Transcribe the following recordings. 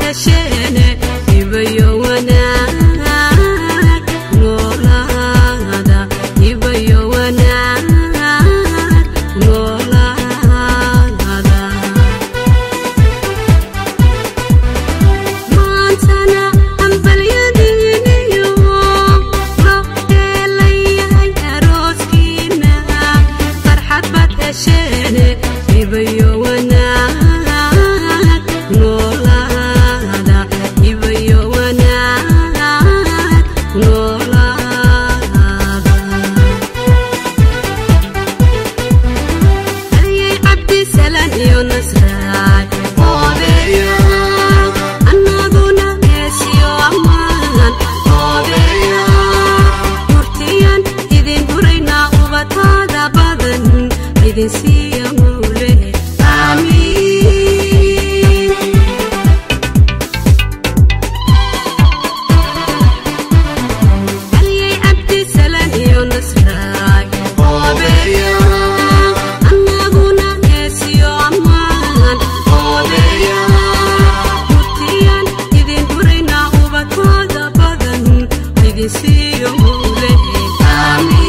heshene ibayo wanaag noolaada ibayo wanaag noolaada maantana ambalyadiiniyo loo heelayahay arooskiina farxad baad heshene ibayo wanaag noolaada ibayo wanaag noolaada halyay cabdi salaan iyo nasraay odeya annaguna heesiyo ammaan odeya murtiyan idin huraynaa ubadada badan idin siiya mawle آمين هلي عبدي سلام يونسراي أوبيا أنغونا هسيو أمان أوبيا متيان إذن هرينا وبطادا بدن إذن سيو مولي آمين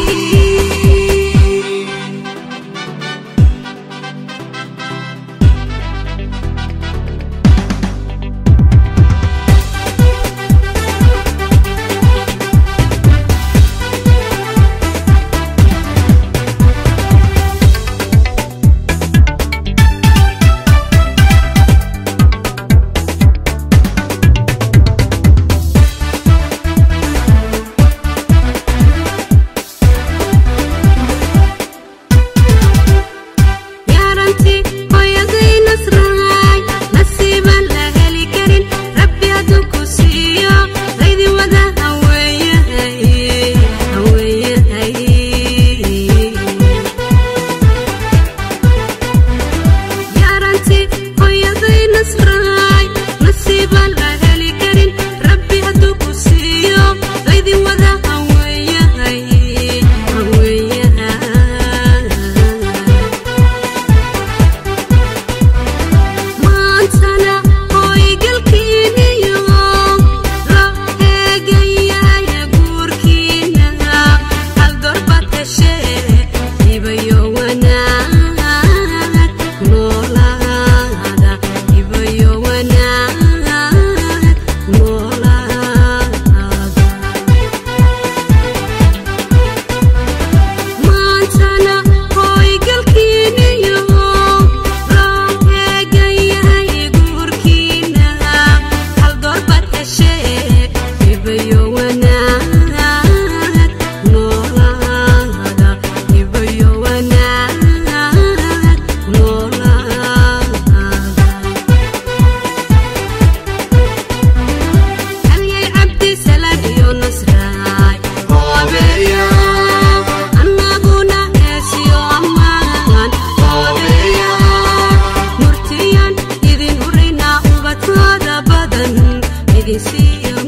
See you.